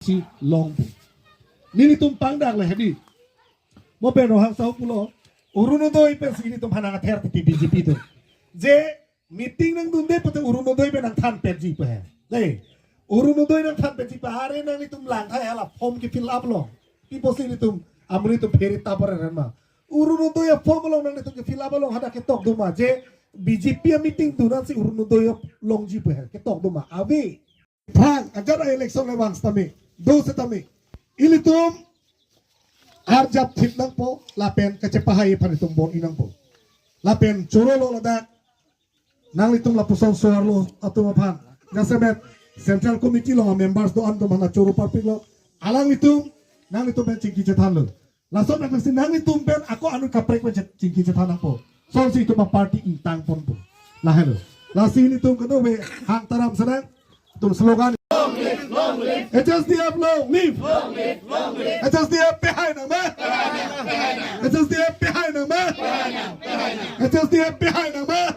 si Longpo. Nili tumpang dak le hedi. Mo pero hang sa pulo. Uruno doy pen sini tum hanang ather ti BJP tu. Je meeting nang dunde pate uruno doy pen ang than peji pe. Le uruno doy nang than peji pa hare nang ni tum lang thai hala form ki fill up lo. Ti posi ni tum amri tum pheri tapar ren ma. Uruno doy form lo nang ni tum ki fill up lo hada ke tok du ma je BJP meeting tu nan si uruno doy long ji pe ke tok du ma. Avi Thang agar election le wang stami. Do se tami. Ilitum arjap thip nang po lapen kacepahai panitum bon inang po lapen chorolo ladak nang litum lapuson suarlo atum aphan gasemet central committee lo members do ando mana choro parpik lo alang litum nang litum ben cingki cethan lo lason nak sin nang litum ben ako anu kaprek ben cingki cethan po son si itu party intang pon po lah hello lasi litum kado be hang taram sedang tum slogan HSDF long live! HSDF behind them, man! HSDF behind them, man! HSDF behind them, man!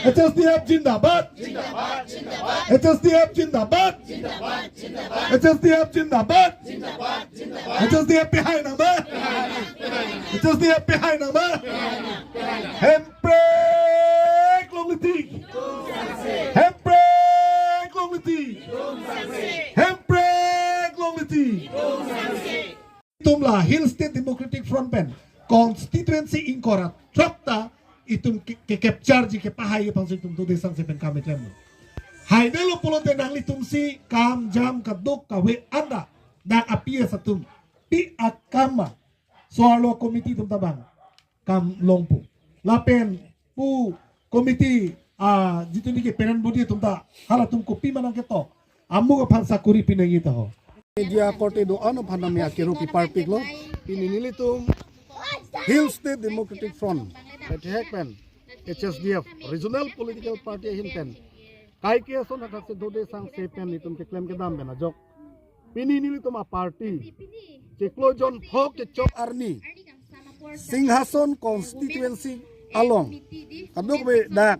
HSDF Jindabad! HSDF Jindabad! HSDF Jindabad! HSDF behind them, man! HSDF behind them, man! Handbrake long litig! Handbrake long litig! Handbrake long litig! Tumlah Hill State Democratic Front Pen constituency ingkorat trakta itum ke capture ji ke pahai pangsi tum tu desang sepen kami klem. Hai delo pulo tenang litum si kam jam kadok kawe anda dan apia satum pi akama soalo komiti tum tabang kam longpu lapen pu komiti jitu ni ke peran budi tum ta hala tum kopi manang ketok amu ka phansa kuri pinangi taho media korte do ano phanam ya kero ki parpik lo pininili tum Hill State Democratic Front ethek pen HSDF regional political party hin pen kai ke so na thak se dode sang se pen ni tum ke claim ke dam bena jok pininili tum a party ke klojon phok ke chok arni Singhason constituency along kadok be dak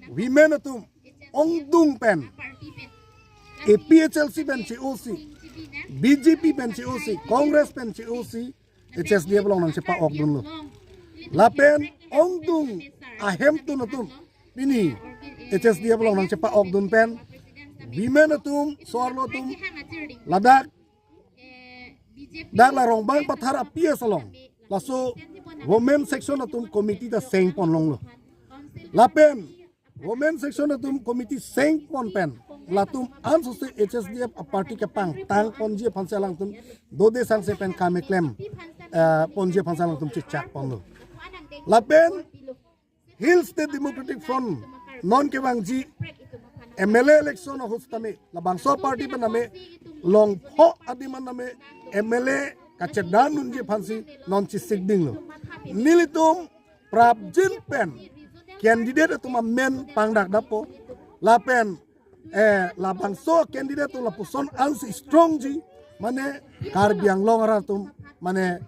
women tum ongdung pen APHLC pen COC BJP pen COC Congress pen COC HSDF long nang sepa ok dun lo lapen ongdung ahem tu natum pini HSDF long nang sepa ok dun pen women tum soarlo tum ladak dak la rong bang pathara pia salong laso women section atum committee da seng pon long lo lapen women section atum committee seng pon pen latum anso se HSDF a party ke pang tang ponji phansalang tum dode sang se pen kame klem ponji phansalang tum chichak pon lo lapen Hill State Democratic Front non ke bang ji MLA election hostame labang so party paname long pho adiman name MLA kacedan nunji phansi non chi sigding lo nilitum prabjin pen candidate atuma men pangdak dapo lapen labang so candidate tu lapuson ansi strong ji mane karbiang longara tum mane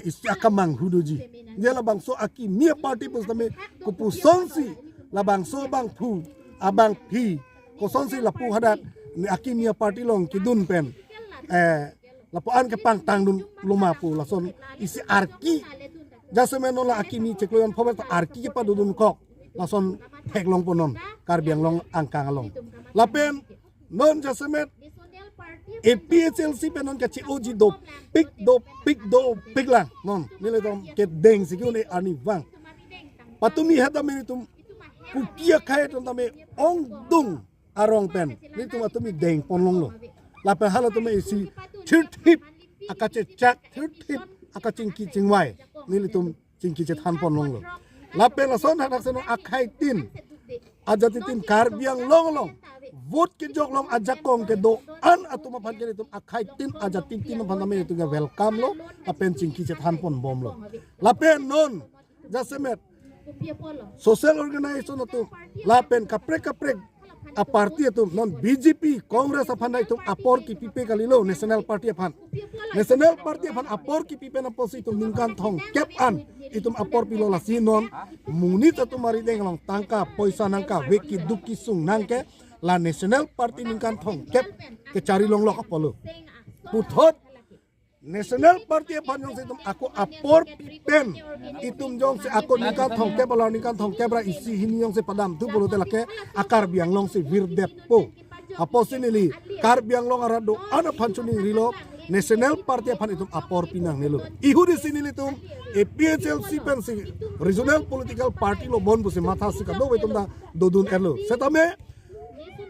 isi akamang huduji dia labang so aki mia party pus tame kupuson si labang so bang pu abang pi kuson si lapu hadat ni aki mia party long kidun pen lapuan ke pang tangdun lumapu lason isi arki jasemeno la aki mi cekloyon pobet arki ke padudun kok lason hek long ponon karbiang long angkang long lapen non jasemet APHLC penon ka COG do pik lang non nile dom ke deng sigun e ani wang patumi hata minitum kupia kaya ton tame ong dung arong pen nitum atumi deng ponlong lo lapen hala tume isi thirtip akache chak thirtip akachingki chingwai nilitum chingki chet han ponlong lo lapen lason hadak seno akai tin ajatitin karbiang long vote ke jok long ajakong ke do an atuma phan ke tum akai tin ajatin tin phan me tu welcome lo apen chingki chet han pon bom lo lapen non jasemet social organization tu lapen kaprek a party tu non BJP Congress aphan itu apor ki pipe kalilo national party aphan apor ki pipe na posi tu ningkan thong kep an itum apor pilo la sinon munit tu mari deng long tangka poisa nangka weki duki sung nangke la National Party ningkan thong kep ke cari long lok apolo puthot National Party pan jong se tum aku apor pen itum jong se aku ningkan thong kep ala ningkan thong kep ra isi hini jong se padam tu bolo telake akar biang long se virdep po apo sinili kar biang long arado ana panchuni rilo National Party pan itum apor pinang nelo ihu di sini litum APHLC pen si regional political party lo bon buse matha si kado wetum da dodun elo setame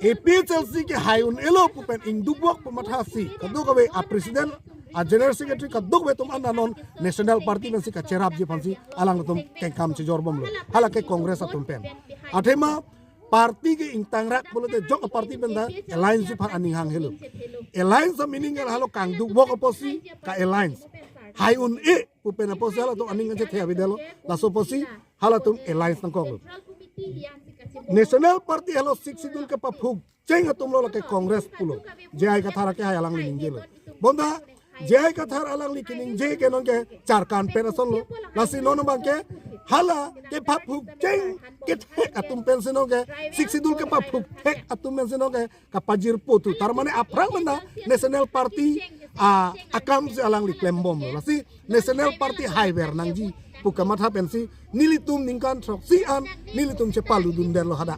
APHLC ke hayun elo pupen indubok pematha si kado kawe a president a general secretary kado wetum ananon National Party pen si ka cherap ji pansi alang tum kengkam ci jorbom lo halake kongres atum pen atema parti ke intangrak bolote jok parti benda alliance ji pan aning hang helo alliance sa meaning halo kang dubok oposi ka alliance hayun e pupen oposi halo to aning nge the abidelo la soposi halo tum alliance nang kong National Party halo siksidul ke papug ceng atum lo ke kongres pulo jai kathara ke hayalang ning gelo bonda jai kathar alang likining je ke non ke charkan perason lo lasi nono bangke hala ke papug ceng ke thek atum pensino ke siksidul ke papug thek atum pensino ke kapajir potu tar mane aprang mena National Party akam se alang li klembom lo lasi National Party haiber nangji pukamat ha pensi nilitum ningkan trok si an nilitum cepalu dunder lo hada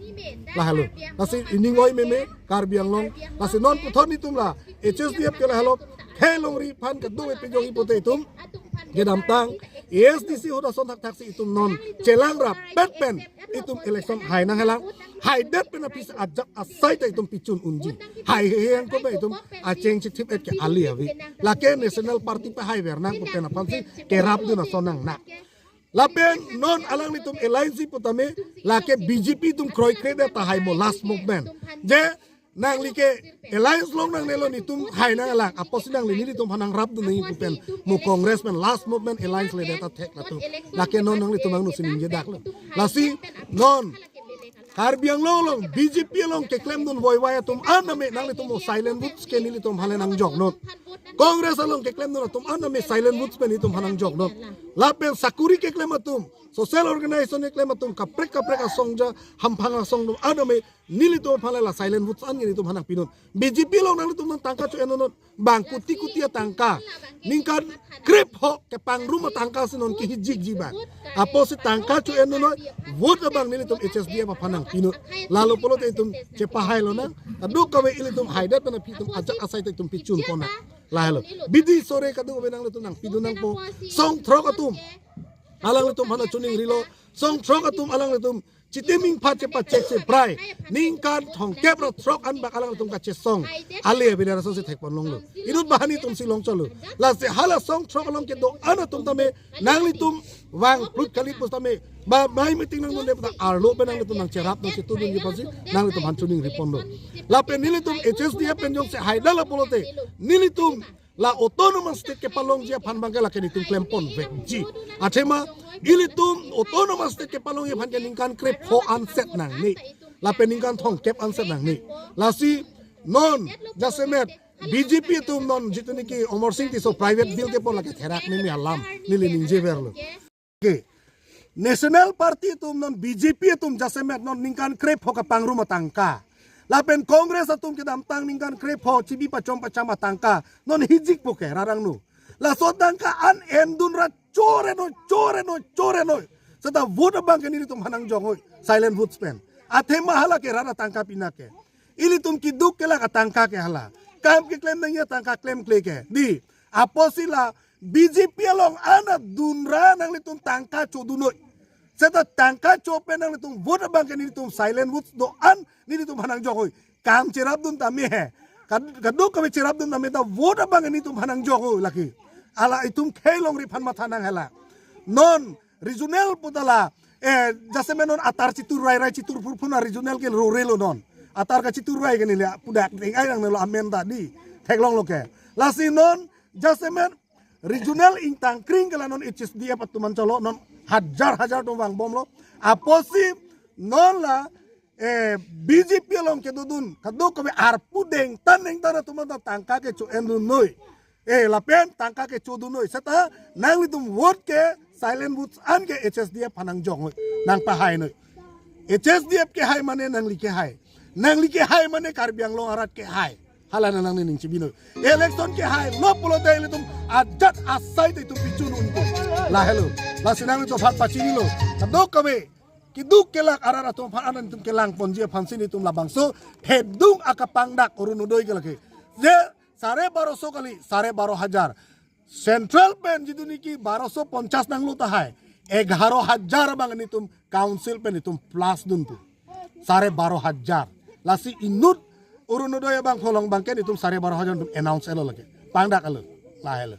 lah halo lasi iningoi meme karbiang long lasi non puthon nitum la HSDF ke halo khelong ri phan ka do epijong ipote itum gedam tang SDC hoda sontak taksi itum non celang rap petpen itum election hai nang helang hai det pena pis ajak asai ta itum picun unji hai heng ko be itum aceng chitip et ke ali avi lake National Party pe hai bernang ko pena pansi ke rap du na sonang na lapen non alang nitum alliance putame lake BJP tum kroi krede ta hai mo last movement je nang like alliance long nang nelo nitum hai nang alang apos nang lini tum hanang rap du nang pupen mo congressman last movement alliance le data tek latu lake non nang nitum ang nusin jedak lo lasi non karbiang long BJP long ke claim dun voy waya tum aname nang litum mo silent votes ke nili tum halen ang jog non Congress along ke claim dun tum aname silent votes pe nitum hanang jog non lapen sakuri ke claim atum social organization ke claim atum kaprek asongja hampang asong dum aname nili tum halela silent votes an nitum hanang pinon BJP long nang litum tangka chu enonon bang kuti tangka ningkan krip ho ke pangruma tangka sinon ki hijik jiban apo si tangka chu enonon vote bang nili tum HSD apa panang pinut lalu polo itum cepahai lo nang adu kawe ilitum haidat pena pitum ajak asai itum picun pona lahalo bidi sore kadu benang litum nang pidunang po song trok atum alang litum hana chuning rilo song trok atum alang litum citeming pace se prai ningkan thong kepro trok an bak alang litum kace song ale bidara so se thekpon long lo idut bahani tum silong cholo la se hala song trok along ke do ana tum tame nang litum wang plut kalit postame ba mai meeting nang nonde pata arlo penang litum nang cerap no citu dun pasi nang litum hanchuning ripondo la pen nilitum HSDF penjong se haidala polote nilitum la autonomous state ke palong dia phan bangala ke nitum klempon vekji athema ilitum autonomous state ke palong ye phan ke ningkan krep ho anset nang ni la pen ningkan thong kep anset nang ni la si non jasemet BJP tum non jitu niki omor sing ti so private bill ke pon la ke therak ni mi alam nili ningje verlo ke National Party tum non BJP tum jasemet non ningkan krep ho ka pangru matangka lapen kongres atum ke damtang ningkan krep ho cibi pacom pacama tangka non hijik poke rarang nu la so tangka an endun ra chore no seta vote bang ke ni tum hanang jong silent vote spend athema hala ke rara tangka pinake ili tum kiduk ke la ka tangka ke hala kam ke claim nang ya tangka claim ke di aposila BJP along ana dunra nang litum tangka chodunoi seta tangka chopen nang litum vote bang ke ni litum silent vote do an ni litum hanang jokoy kam cerap dun tami he kadu kami cerap dun tami ta vote bang ni litum hanang jokoy laki ala itum khelong ripan mathanang hela non regional putala jase menon atar citur rai citur purpuna regional ke rurelo non atar ka citur rai ke ni pudak dengai nang lo amen tadi teklong lo ke lasi non jase men regional intang kring kala non HSDF patuman colo non hajar tumbang bom lo aposi non la BJP long ke dudun kado ko arpu deng taneng tara tumata tangka ke chu endun noi lapen tangka ke chu dunoi seta nang litum vote ke silent votes an ke HSDF panang jong nang pahai noi HSDF ke hai mane nang like hai nang li ke hai mane Karbi Anglong arat ke hai halana nang ning cibino election ke hai no pulo dai litum ajat asai te tu picu nuntu la hello la sinang to phat pachini lo do kame kiduk kelak arara to phat anan tum kelang ponjia phansini tum labang so hedung akapangdak urunudoi kelake je 1250 kali 12,500 central pen जितनी की 1250 नंगलू है 11,000 बंग नि तुम काउंसिल पे नि तुम प्लस दुन तु 12,500 लासी इनुट उरुनोदय बंग फोलोंग बंग के नि तुम 12,500 तुम अनाउंस एलो लगे पांगडा कल लाहेल